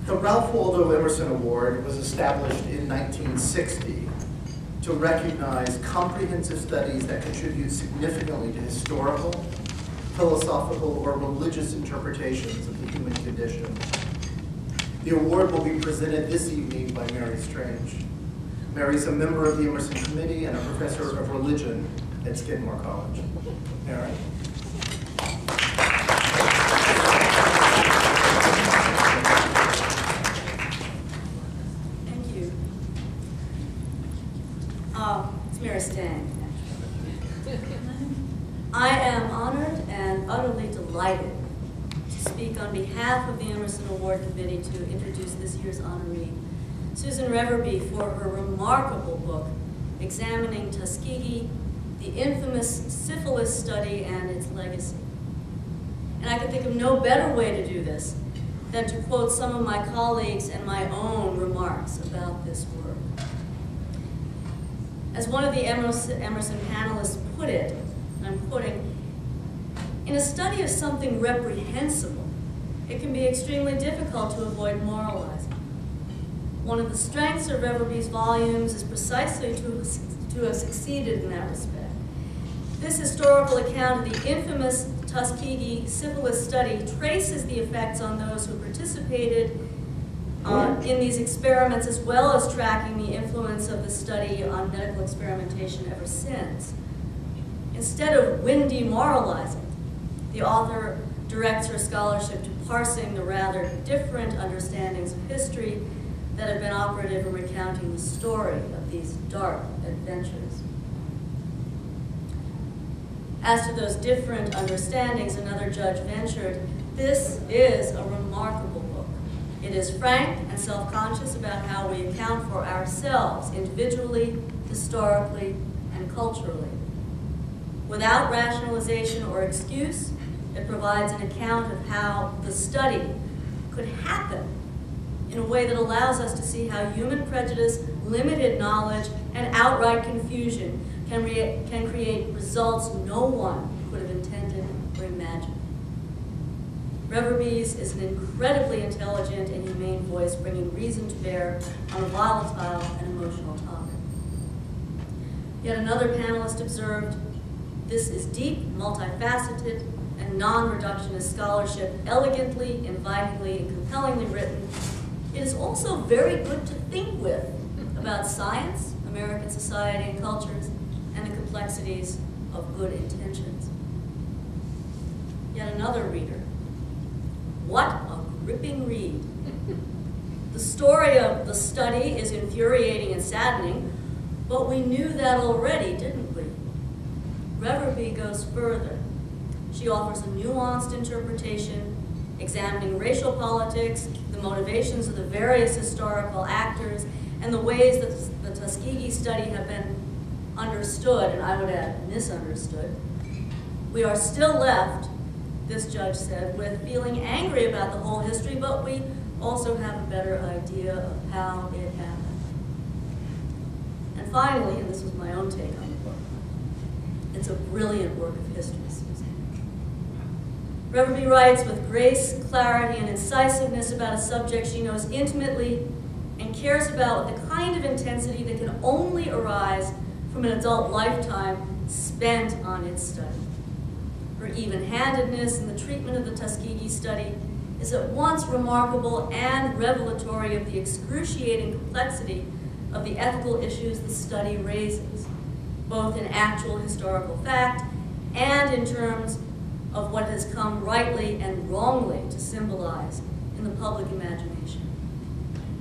The Ralph Waldo Emerson Award was established in 1960 to recognize comprehensive studies that contribute significantly to historical, philosophical, or religious interpretations of the human condition. The award will be presented this evening by Mary Strange. Mary's a member of the Emerson Committee and a professor of religion at Skidmore College. Mary. Thank you. It's Mary Stang. I am honored and utterly delighted to speak on behalf of the Emerson Award Committee to introduce this year's honoree, Susan Reverby, for her remarkable book, examining Tuskegee, the infamous syphilis study and its legacy. And I can think of no better way to do this than to quote some of my colleagues and my own remarks about this work. As one of the Emerson panelists put it, and I'm quoting, "In a study of something reprehensible, it can be extremely difficult to avoid moralizing. One of the strengths of Reverby's volumes is precisely to have succeeded in that respect. This historical account of the infamous Tuskegee syphilis study traces the effects on those who participated in these experiments, as well as tracking the influence of the study on medical experimentation ever since. Instead of windy moralizing, the author directs her scholarship to parsing the rather different understandings of history that have been operative in recounting the story of these dark adventures." As to those different understandings, another judge ventured, "This is a remarkable book. It is frank and self-conscious about how we account for ourselves individually, historically, and culturally. Without rationalization or excuse, it provides an account of how the study could happen in a way that allows us to see how human prejudice, limited knowledge, and outright confusion can create results no one could have intended or imagined." Reverby's is an incredibly intelligent and humane voice, bringing reason to bear on a volatile and emotional topic. Yet another panelist observed, "This is deep, multifaceted, and non-reductionist scholarship, elegantly, invitingly, and compellingly written. It is also very good to think with about science, American society and cultures, and the complexities of good intentions." Yet another reader, "What a gripping read. The story of the study is infuriating and saddening, but we knew that already, didn't we?" Reverby goes further. She offers a nuanced interpretation, examining racial politics, the motivations of the various historical actors, and the ways that the Tuskegee study have been understood, and I would add misunderstood. "We are still left," this judge said, "with feeling angry about the whole history, but we also have a better idea of how it happened." And finally, and this was my own take on the book, it's a brilliant work of history, Susan. Reverby writes with grace, clarity, and incisiveness about a subject she knows intimately and cares about with the kind of intensity that can only arise from an adult lifetime spent on its study. Her even-handedness in the treatment of the Tuskegee study is at once remarkable and revelatory of the excruciating complexity of the ethical issues the study raises, both in actual historical fact and in terms of what has come rightly and wrongly to symbolize in the public imagination.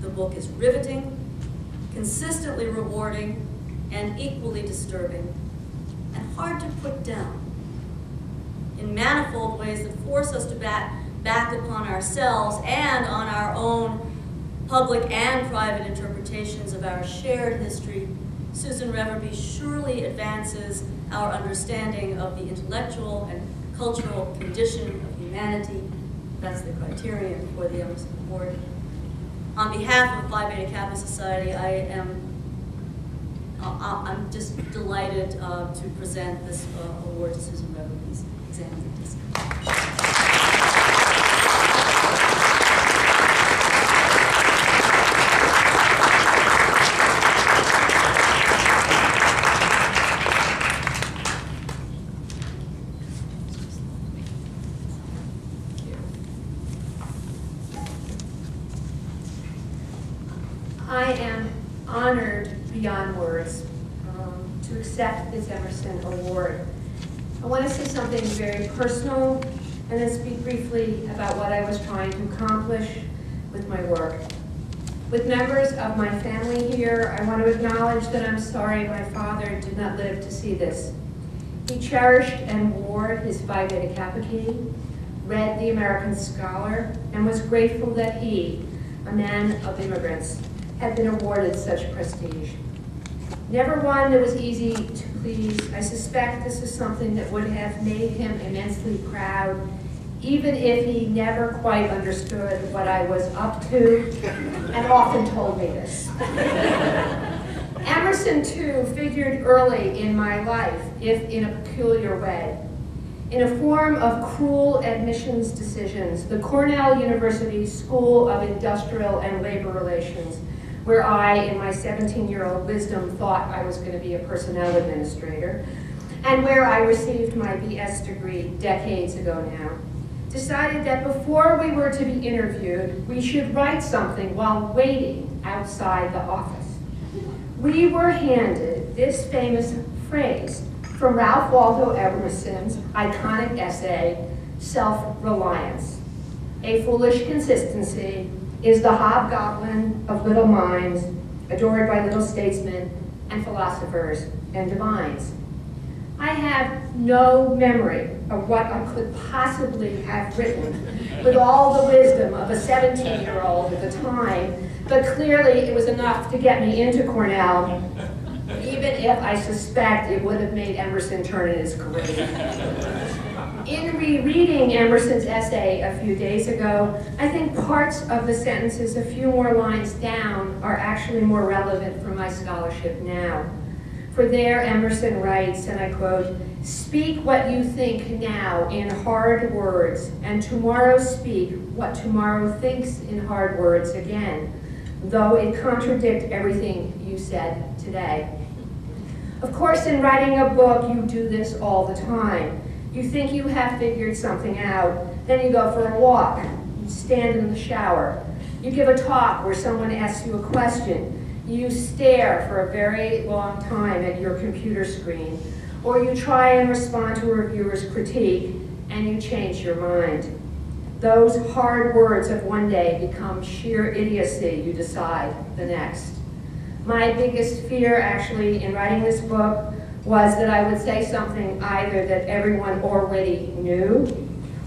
The book is riveting, consistently rewarding, and equally disturbing, and hard to put down in manifold ways that force us to back upon ourselves and on our own public and private interpretations of our shared history. Susan Reverby surely advances our understanding of the intellectual and cultural condition of humanity. That's the criterion for the Emerson Award. On behalf of Phi Beta Kappa Society, I'm just delighted to present this award to Susan Reverby's examining discipline. I am honored beyond words to accept this Emerson Award. I want to say something very personal and then speak briefly about what I was trying to accomplish with my work. With members of my family here, I want to acknowledge that I'm sorry my father did not live to see this. He cherished and wore his Phi Beta Kappa key, read The American Scholar, and was grateful that he, a man of immigrants, had been awarded such prestige. Never one that was easy to please, I suspect this is something that would have made him immensely proud, even if he never quite understood what I was up to, and often told me this. Emerson, too, figured early in my life, if in a peculiar way. In a form of cruel admissions decisions, the Cornell University School of Industrial and Labor Relations, where I, in my 17-year-old wisdom, thought I was going to be a personnel administrator, and where I received my BS degree decades ago now, decided that before we were to be interviewed, we should write something while waiting outside the office. We were handed this famous phrase from Ralph Waldo Emerson's iconic essay, Self-Reliance. A foolish consistency is the hobgoblin of little minds, adored by little statesmen and philosophers and divines. I have no memory of what I could possibly have written with all the wisdom of a 17-year-old at the time, but clearly it was enough to get me into Cornell, even if I suspect it would have made Emerson turn in his career. In rereading Emerson's essay a few days ago, I think parts of the sentences a few more lines down are actually more relevant for my scholarship now. For there, Emerson writes, and I quote, "Speak what you think now in hard words, and tomorrow speak what tomorrow thinks in hard words again, though it contradict everything you said today." Of course, in writing a book, you do this all the time. You think you have figured something out, then you go for a walk, you stand in the shower, you give a talk where someone asks you a question, you stare for a very long time at your computer screen, or you try and respond to a reviewer's critique, and you change your mind. Those hard words of one day become sheer idiocy, you decide, the next. My biggest fear, actually, in writing this book was that I would say something either that everyone already knew,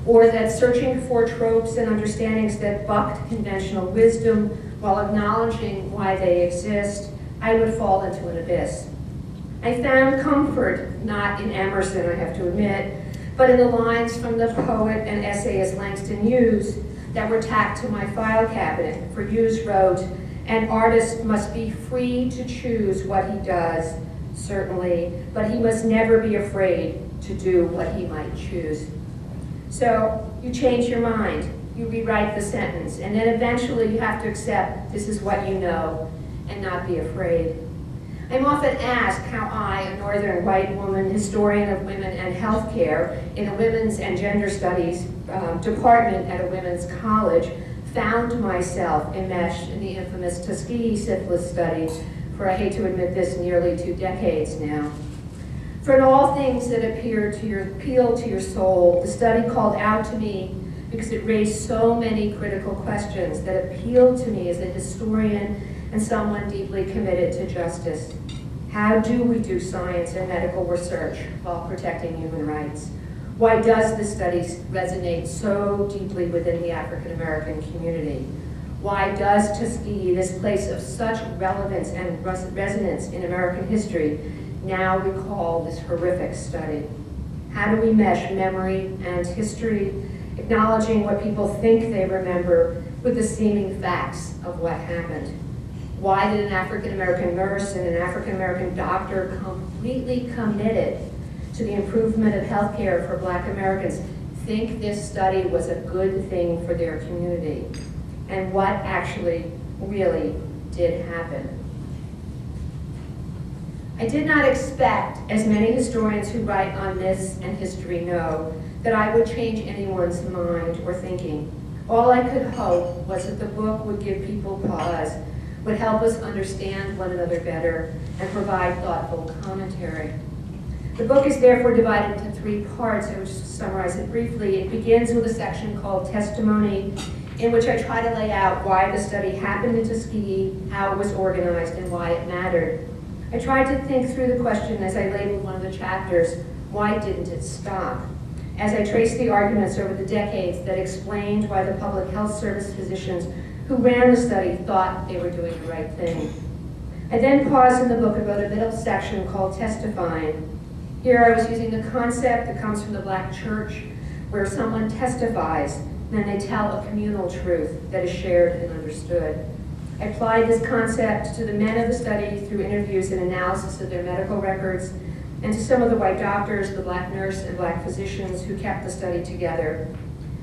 or that searching for tropes and understandings that bucked conventional wisdom while acknowledging why they exist, I would fall into an abyss. I found comfort, not in Emerson, I have to admit, but in the lines from the poet and essayist Langston Hughes that were tacked to my file cabinet, for Hughes wrote, "An artist must be free to choose what he does, certainly, but he must never be afraid to do what he might choose." So you change your mind, you rewrite the sentence, and then eventually you have to accept this is what you know and not be afraid. I'm often asked how I, a northern white woman, historian of women and healthcare in a women's and gender studies department at a women's college, found myself enmeshed in the infamous Tuskegee syphilis study for, I hate to admit this, nearly 2 decades now. For in all things that appeal to your soul, the study called out to me because it raised so many critical questions that appealed to me as a historian and someone deeply committed to justice. How do we do science and medical research while protecting human rights? Why does this study resonate so deeply within the African American community? Why does Tuskegee, this place of such relevance and resonance in American history, now recall this horrific study? How do we mesh memory and history, acknowledging what people think they remember with the seeming facts of what happened? Why did an African-American nurse and an African-American doctor completely committed to the improvement of healthcare for Black Americans think this study was a good thing for their community? And what actually really did happen? I did not expect, as many historians who write on this and history know, that I would change anyone's mind or thinking. All I could hope was that the book would give people pause, would help us understand one another better and provide thoughtful commentary. The book is therefore divided into 3 parts. I will just summarize it briefly. It begins with a section called Testimony, in which I try to lay out why the study happened in Tuskegee, how it was organized, and why it mattered. I tried to think through the question as I labeled one of the chapters, why didn't it stop? As I traced the arguments over the decades that explained why the public health service physicians who ran the study thought they were doing the right thing. I then paused in the book and wrote a middle section called Testifying. Here I was using the concept that comes from the Black church, where someone testifies, and then they tell a communal truth that is shared and understood. I applied this concept to the men of the study through interviews and analysis of their medical records, and to some of the white doctors, the Black nurse, and Black physicians who kept the study together.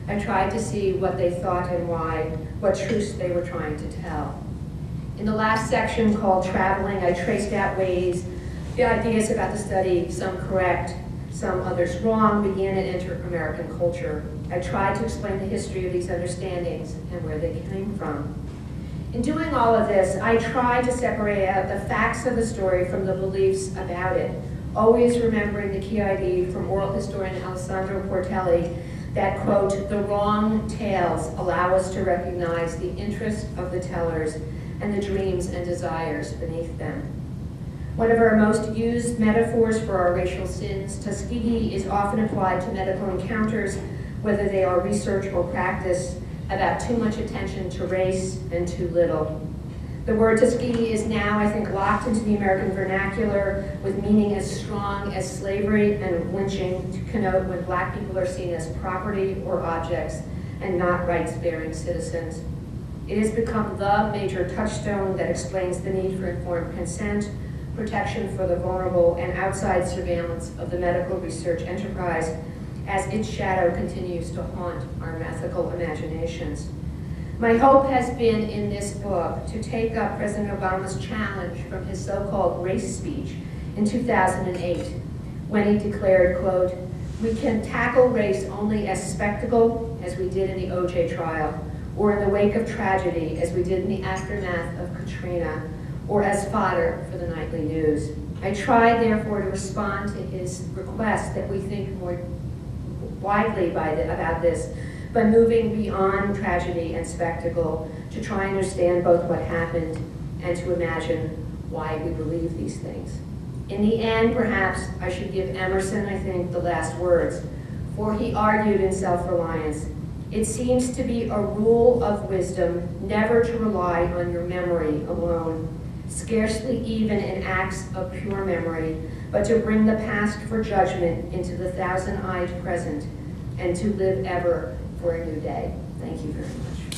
I tried to see what they thought and why, what truths they were trying to tell. In the last section called Traveling, I traced out ways the ideas about the study, some correct, some others wrong, began and entered American culture. I tried to explain the history of these understandings and where they came from. In doing all of this, I tried to separate out the facts of the story from the beliefs about it, always remembering the key idea from oral historian Alessandro Portelli that, quote, the wrong tales allow us to recognize the interest of the tellers and the dreams and desires beneath them. One of our most used metaphors for our racial sins, Tuskegee, is often applied to medical encounters, whether they are research or practice, about too much attention to race and too little. The word Tuskegee is now, I think, locked into the American vernacular with meaning as strong as slavery and lynching to connote when Black people are seen as property or objects and not rights-bearing citizens. It has become the major touchstone that explains the need for informed consent, protection for the vulnerable, and outside surveillance of the medical research enterprise as its shadow continues to haunt our mythical imaginations. My hope has been in this book to take up President Obama's challenge from his so-called race speech in 2008, when he declared, quote, we can tackle race only as spectacle, as we did in the OJ trial, or in the wake of tragedy, as we did in the aftermath of Katrina, or as fodder for the nightly news. I tried, therefore, to respond to his request that we think more widely about this by moving beyond tragedy and spectacle to try and understand both what happened and to imagine why we believe these things. In the end, perhaps I should give Emerson, I think, the last words, for he argued in Self-Reliance, it seems to be a rule of wisdom never to rely on your memory alone, scarcely even in acts of pure memory, but to bring the past for judgment into the thousand-eyed present and to live ever for a new day. Thank you very much.